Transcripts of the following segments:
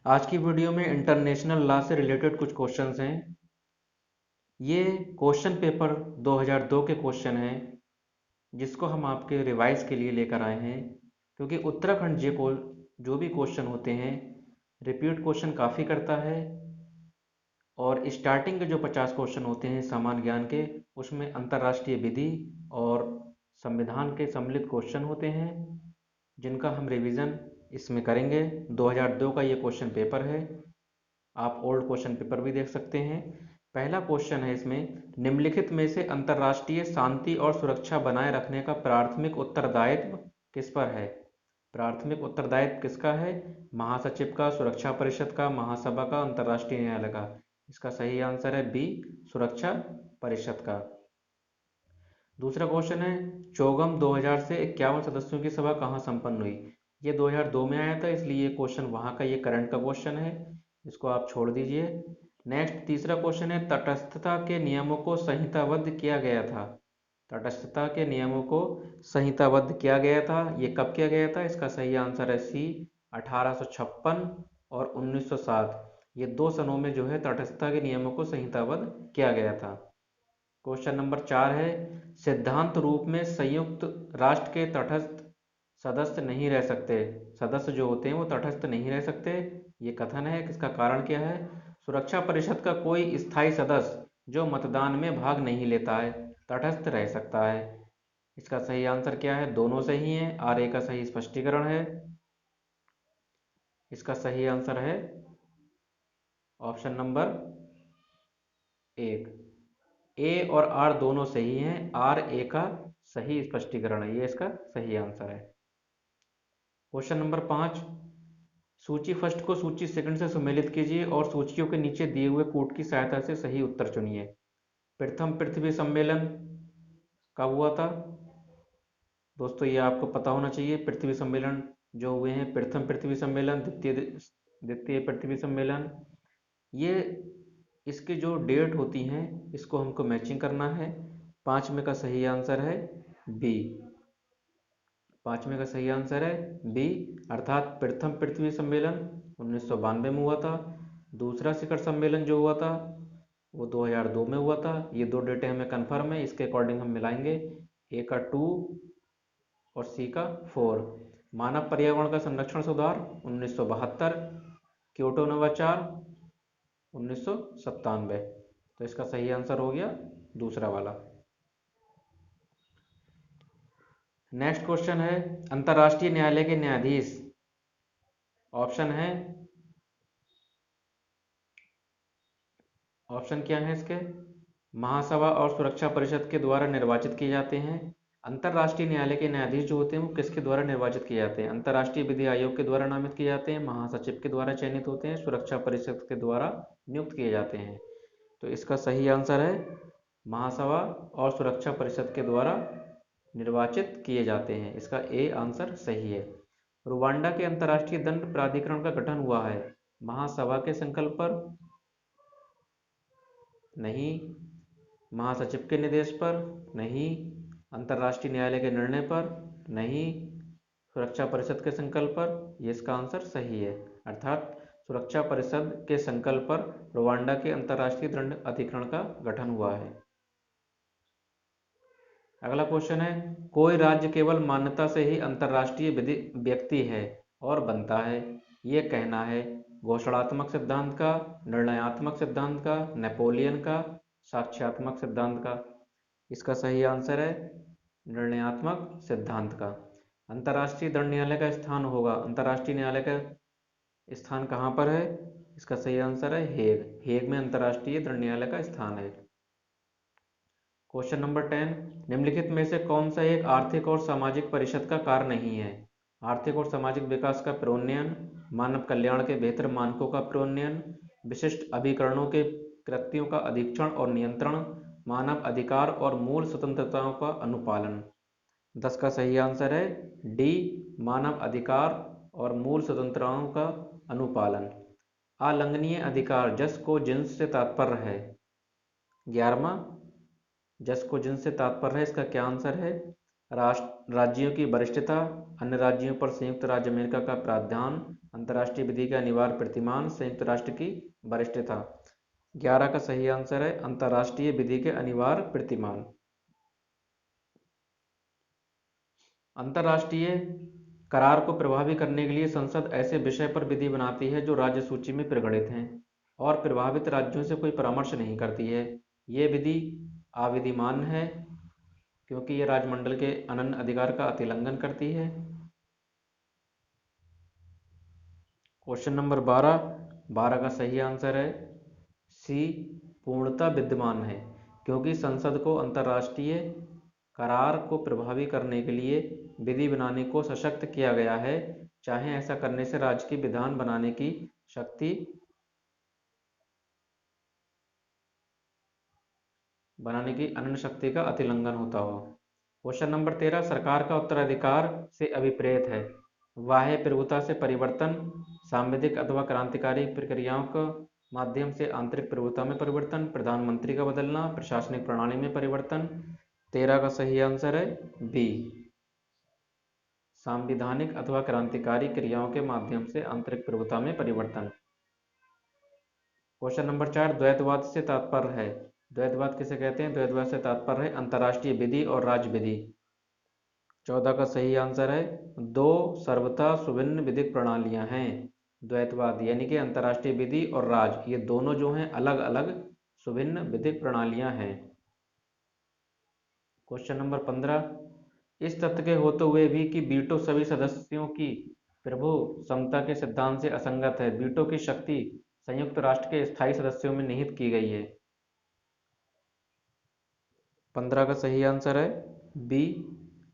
आज की वीडियो में इंटरनेशनल लॉ से रिलेटेड कुछ क्वेश्चंस हैं। ये क्वेश्चन पेपर 2002 के क्वेश्चन हैं जिसको हम आपके रिवाइज के लिए लेकर आए हैं, क्योंकि उत्तराखंड जे को जो भी क्वेश्चन होते हैं रिपीट क्वेश्चन काफ़ी करता है। और स्टार्टिंग के जो 50 क्वेश्चन होते हैं सामान्य ज्ञान के, उसमें अंतर्राष्ट्रीय विधि और संविधान के सम्मिलित क्वेश्चन होते हैं जिनका हम रिवीजन इसमें करेंगे। 2002 का ये क्वेश्चन पेपर है, आप ओल्ड क्वेश्चन पेपर भी देख सकते हैं। पहला क्वेश्चन है इसमें, निम्नलिखित में से अंतर्राष्ट्रीय शांति और सुरक्षा बनाए रखने का प्राथमिक उत्तरदायित्व किस पर है? प्राथमिक उत्तरदायित्व किसका है? महासचिव का, सुरक्षा परिषद का, महासभा का, अंतर्राष्ट्रीय न्यायालय का। इसका सही आंसर है बी, सुरक्षा परिषद का। दूसरा क्वेश्चन है, चौगम 2000 से 51 सदस्यों की सभा कहाँ संपन्न हुई? ये 2002 में आया था, इसलिए ये क्वेश्चन वहाँ का, ये करंट का क्वेश्चन है, इसको आप छोड़ दीजिए। नेक्स्ट तीसरा क्वेश्चन है, तटस्थता के नियमों को संहिताबद्ध किया गया था। तटस्थता के नियमों को संहिताबद्ध किया गया था, ये कब किया गया था? इसका सही आंसर है सी, 1856 और 1907। ये दो सनों में जो है तटस्थता के नियमों को संहिताबद्ध किया गया था। क्वेश्चन नंबर 4 है, सिद्धांत रूप में संयुक्त राष्ट्र के तटस्थ सदस्य नहीं रह सकते। सदस्य जो होते हैं वो तटस्थ नहीं रह सकते, ये कथन है। किसका कारण क्या है? सुरक्षा परिषद का कोई स्थायी सदस्य जो मतदान में भाग नहीं लेता है तटस्थ रह सकता है। इसका सही आंसर क्या है? दोनों सही हैं, आर ए का सही स्पष्टीकरण है। इसका सही आंसर है ऑप्शन नंबर 1। ए और आर दोनों सही हैं, आर ए का सही स्पष्टीकरण है, ये इसका सही आंसर है। क्वेश्चन नंबर 5, सूची फर्स्ट को सूची सेकंड से सुमेलित कीजिए और सूचियों के नीचे दिए हुए कूट की सहायता से सही उत्तर चुनिए। प्रथम पृथ्वी सम्मेलन कब हुआ था? दोस्तों ये आपको पता होना चाहिए। पृथ्वी सम्मेलन जो हुए हैं, प्रथम पृथ्वी सम्मेलन, द्वितीय पृथ्वी सम्मेलन, ये इसकी जो डेट होती हैं इसको हमको मैचिंग करना है। पाँचवें का सही आंसर है बी। पाँचवें का सही आंसर है बी, अर्थात प्रथम पृथ्वी सम्मेलन 1992 में हुआ था। दूसरा शिखर सम्मेलन जो हुआ था वो 2002 में हुआ था। ये दो डेटें हमें कन्फर्म है, इसके अकॉर्डिंग हम मिलाएंगे। ए का 2 और सी का 4। मानव पर्यावरण का संरक्षण सुधार 1972, क्योटो नवाचार 1997। तो इसका सही आंसर हो गया दूसरा वाला। नेक्स्ट क्वेश्चन है, अंतर्राष्ट्रीय न्यायालय के न्यायाधीश ऑप्शन है, ऑप्शन क्या है इसके? महासभा और सुरक्षा परिषद के द्वारा निर्वाचित किए जाते हैं। अंतर्राष्ट्रीय न्यायालय के न्यायाधीश जो होते हैं वो किसके द्वारा निर्वाचित किए जाते हैं? अंतर्राष्ट्रीय विधि आयोग के द्वारा नामित किए जाते हैं, महासचिव के द्वारा चयनित होते हैं, सुरक्षा परिषद के द्वारा नियुक्त किए जाते हैं। तो इसका सही आंसर है महासभा और सुरक्षा परिषद के द्वारा निर्वाचित किए जाते हैं। इसका ए आंसर सही है। रुवांडा के अंतर्राष्ट्रीय दंड प्राधिकरण का गठन हुआ है महासभा के संकल्प पर? नहीं। महासचिव के निर्देश पर? नहीं। अंतर्राष्ट्रीय न्यायालय के निर्णय पर? नहीं। सुरक्षा परिषद के संकल्प पर? ये इसका आंसर सही है, अर्थात सुरक्षा परिषद के संकल्प पर रुवांडा के अंतर्राष्ट्रीय दंड अधिकरण का गठन हुआ है। अगला क्वेश्चन है, कोई राज्य केवल मान्यता से ही अंतर्राष्ट्रीय व्यक्ति है और बनता है, ये कहना है घोषणात्मक सिद्धांत का, निर्णयात्मक सिद्धांत का, नेपोलियन का, साक्ष्यात्मक सिद्धांत का? इसका सही आंसर है निर्णयात्मक सिद्धांत का। अंतर्राष्ट्रीय दंड न्यायालय का स्थान होगा, अंतर्राष्ट्रीय न्यायालय का स्थान कहाँ पर है? इसका सही आंसर है हेग। हेग में अंतर्राष्ट्रीय दंड न्यायालय का स्थान है। क्वेश्चन नंबर 10, निम्नलिखित में से कौन सा एक आर्थिक और सामाजिक परिषद का कार्य नहीं है? आर्थिक और सामाजिक विकास का प्रोन्नयन, मानव कल्याण के बेहतर मानकों का प्रोन्नयन, विशिष्ट अभिकरणों के कृत्यों का अधीक्षण और नियंत्रण, मानव अधिकार और मूल स्वतंत्रताओं का अनुपालन। 10 का सही आंसर है डी, मानव अधिकार और मूल स्वतंत्रताओं का अनुपालन। आलंघनीय अधिकार, जस को जिन्स से तात्पर्य है? 11वां, जस को जिन्स से तात्पर्य है, इसका क्या आंसर है? राज्यों की वरिष्ठता, अन्य राज्यों पर संयुक्त राज्य अमेरिका का प्रावधान, अंतर्राष्ट्रीय विधि का अनिवार्य प्रतिमान, संयुक्त राष्ट्र की वरिष्ठता। 11 का सही आंसर है अंतर्राष्ट्रीय विधि के अनिवार्य प्रतिमान। अंतर्राष्ट्रीय करार को प्रभावी करने के लिए संसद ऐसे विषय पर विधि बनाती है जो राज्य सूची में प्रगणित हैं और प्रभावित राज्यों से कोई परामर्श नहीं करती है। ये विधि अविधिमान्य है क्योंकि ये राजमंडल के अनन्य अधिकार का अतिलंघन करती है। क्वेश्चन नंबर 12 का सही आंसर है सी, पूर्णतः विद्यमान है, क्योंकि संसद को अंतर्राष्ट्रीय करार को प्रभावी करने के लिए विधि बनाने को सशक्त किया गया है, चाहे ऐसा करने से राज्य की विधान बनाने की शक्ति अनन्य शक्ति का अतिलंघन होता हो। क्वेश्चन नंबर 13 सरकार का उत्तराधिकार से अभिप्रेत है। बाह्य प्रभुता से परिवर्तन, सांविधिक अथवा क्रांतिकारी प्रक्रियाओं के माध्यम से आंतरिक प्रभुता में परिवर्तन, प्रधानमंत्री का बदलना, प्रशासनिक प्रणाली में परिवर्तन। 13 का सही आंसर है बी, सांविधानिक अथवा क्रांतिकारी क्रियाओं के माध्यम से आंतरिक प्रभुता में परिवर्तन। क्वेश्चन नंबर 4 द्वैतवाद से तात्पर्य है। द्वैतवाद किसे कहते हैं? द्वैतवाद से तात्पर्य है अंतर्राष्ट्रीय विधि और राज्य विधि। 14 का सही आंसर है दो सर्वथा सुभिन्न विधिक प्रणालियां हैं। द्वैतवाद यानी कि अंतर्राष्ट्रीय विधि और राज्य, ये दोनों जो हैं अलग अलग सुभिन्न विधिक प्रणालियां हैं। क्वेश्चन नंबर 15 इस तथ्य के होते हुए भी कि वीटो सभी सदस्यों की प्रभु समता के सिद्धांत से असंगत है, वीटो की शक्ति संयुक्त राष्ट्र के स्थायी सदस्यों में निहित की गई है। 15 का सही आंसर है बी,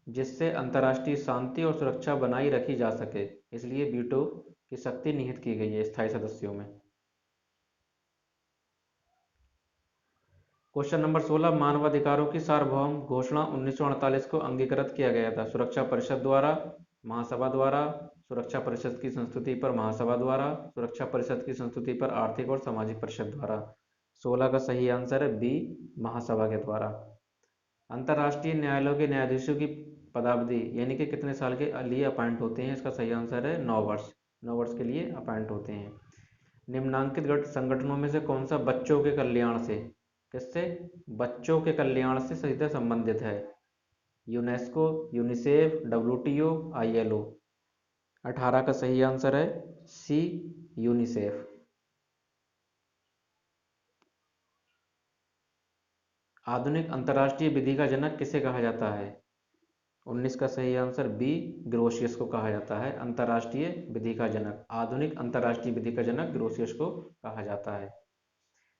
जिससे अंतर्राष्ट्रीय शांति और सुरक्षा बनाई रखी जा सके, इसलिए वीटो की शक्ति निहित की गई है स्थायी सदस्यों में। क्वेश्चन नंबर 16 मानवाधिकारों की सार्वभौम घोषणा 1948 को अंगीकृत किया गया था। सुरक्षा परिषद द्वारा, महासभा द्वारा, सुरक्षा परिषद की संस्तुति पर महासभा द्वारा, सुरक्षा परिषद की संस्तुति पर आर्थिक और सामाजिक परिषद द्वारा। 16 का सही आंसर है बी, महासभा के द्वारा। अंतर्राष्ट्रीय न्यायालयों के न्यायाधीशों की पदावधि यानी कि कितने साल के लिए अपॉइंट होते हैं? इसका सही आंसर है 9 वर्ष। 9 वर्ष के लिए अपॉइंट होते हैं। निम्नांकित संगठनों में से कौन सा बच्चों के कल्याण से, किससे? बच्चों के कल्याण से सीधे संबंधित है? UNESCO, UNICEF, WTO, ILO. 18 का सही आंसर है सी, यूनिसेफ। आधुनिक अंतर्राष्ट्रीय विधि का जनक किसे कहा जाता है? 19 का सही आंसर बी, ग्रोशियस को कहा जाता है अंतर्राष्ट्रीय विधि का जनक। आधुनिक अंतर्राष्ट्रीय विधि का जनक ग्रोशियस को कहा जाता है।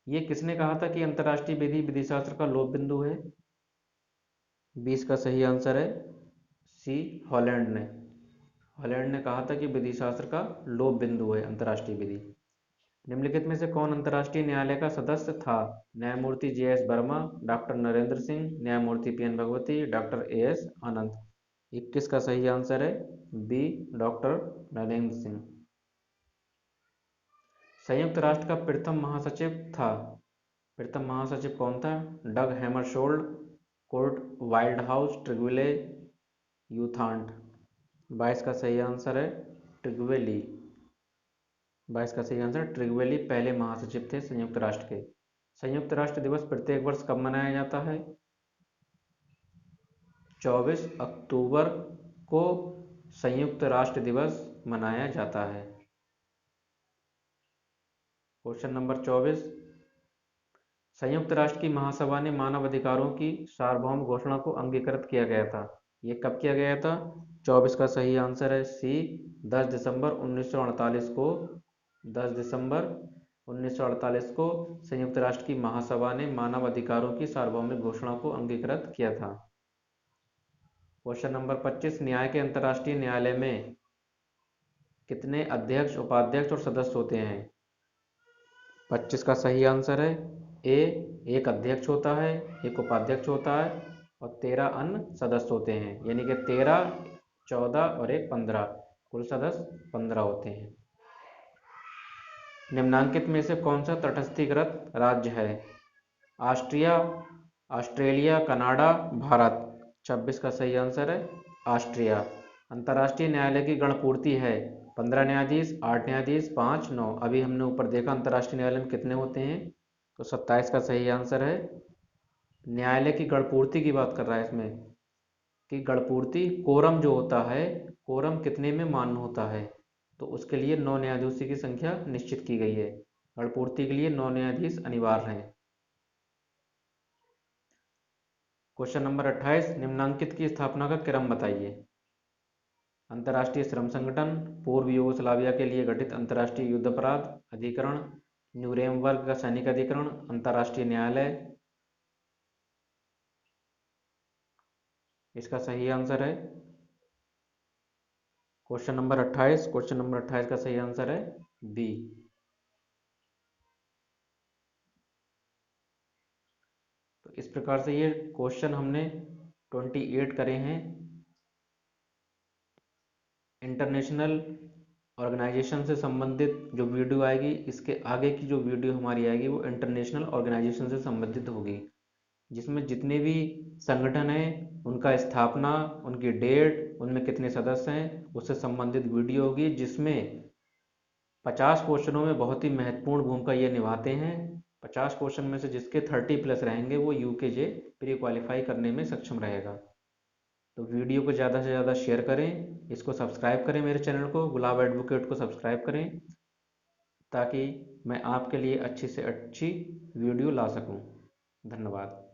ये किसने कहा था कि अंतर्राष्ट्रीय विधि विधिशास्त्र का लोप बिंदु है? 20 का सही आंसर है सी, हॉलैंड ने। हॉलैंड ने कहा था कि विधिशास्त्र का लोप बिंदु है अंतर्राष्ट्रीय विधि। निम्नलिखित में से कौन अंतर्राष्ट्रीय न्यायालय का सदस्य था? न्यायमूर्ति जे.एस. वर्मा, डॉक्टर नरेंद्र सिंह, न्यायमूर्ति P N. Bhagwati, doctor A S. Anand. 21 का सही आंसर है बी, डॉक्टर नरेंद्र सिंह। संयुक्त राष्ट्र का प्रथम महासचिव था। प्रथम महासचिव कौन था? डग हैमरशोल्ड, कोर्ट वाइल्डहाउस, ट्रिग्वे यूथांट। 22 का सही आंसर है ट्रिग्वे ली। 22 का सही आंसर ट्रिग्वे ली पहले महासचिव थे संयुक्त राष्ट्र के। संयुक्त राष्ट्र दिवस प्रत्येक वर्ष कब मनाया जाता है? 24 अक्टूबर को संयुक्त राष्ट्र दिवस मनाया जाता है। क्वेश्चन नंबर 24 संयुक्त राष्ट्र की महासभा ने मानव अधिकारों की सार्वभौम घोषणा को अंगीकृत किया गया था। ये कब किया गया था? 24 का सही आंसर है सी, 10 दिसंबर 1948 को। 10 दिसंबर 1948 को संयुक्त राष्ट्र की महासभा ने मानव अधिकारों की सार्वभौमिक घोषणा को अंगीकृत किया था। क्वेश्चन नंबर 25 न्याय के अंतर्राष्ट्रीय न्यायालय में कितने अध्यक्ष, उपाध्यक्ष और सदस्य होते हैं? 25 का सही आंसर है ए, एक अध्यक्ष होता है, एक उपाध्यक्ष होता है और 13 अन्य सदस्य होते हैं, यानी कि 13, 14 और एक 15, कुल सदस्य 15 होते हैं। निम्नांकित में से कौन सा तटस्थीकृत राज्य है? Austria, Australia, Canada, Bharat. 26 का सही आंसर है ऑस्ट्रिया। अंतर्राष्ट्रीय न्यायालय की गणपूर्ति है 15 न्यायाधीश, 8 न्यायाधीश, 5, 9। अभी हमने ऊपर देखा अंतर्राष्ट्रीय न्यायालय में कितने होते हैं, तो 27 का सही आंसर है। न्यायालय की गणपूर्ति की बात कर रहा है इसमें कि गणपूर्ति कोरम जो होता है, कोरम कितने में मान्य होता है, तो उसके लिए 9 न्यायाधीशों की संख्या निश्चित की गई है। गणपूर्ति के लिए 9 न्यायाधीश अनिवार्य हैं। क्वेश्चन नंबर 28, निम्नांकित की स्थापना का क्रम बताइए। अंतर्राष्ट्रीय श्रम संगठन, पूर्व यूगोस्लाविया के लिए गठित अंतर्राष्ट्रीय युद्ध अपराध अधिकरण, न्यूरेमबर्ग का सैनिक अधिकरण, अंतर्राष्ट्रीय न्यायालय। इसका सही आंसर है क्वेश्चन नंबर 28। क्वेश्चन नंबर 28 का सही आंसर है बी। तो इस प्रकार से ये क्वेश्चन हमने 28 करे हैं। इंटरनेशनल ऑर्गेनाइजेशन से संबंधित जो वीडियो आएगी, इसके आगे की जो वीडियो हमारी आएगी वो इंटरनेशनल ऑर्गेनाइजेशन से संबंधित होगी, जिसमें जितने भी संगठन हैं उनका स्थापना, उनकी डेट, उनमें कितने सदस्य हैं, उससे संबंधित वीडियो होगी, जिसमें 50 क्वेश्चनों में बहुत ही महत्वपूर्ण भूमिका ये निभाते हैं। 50 क्वेश्चन में से जिसके 30+ रहेंगे वो यूकेजे प्री क्वालिफाई करने में सक्षम रहेगा। तो वीडियो को ज़्यादा से ज़्यादा शेयर करें, इसको सब्सक्राइब करें, मेरे चैनल को गुलाब एडवोकेट को सब्सक्राइब करें, ताकि मैं आपके लिए अच्छी से अच्छी वीडियो ला सकूं। धन्यवाद।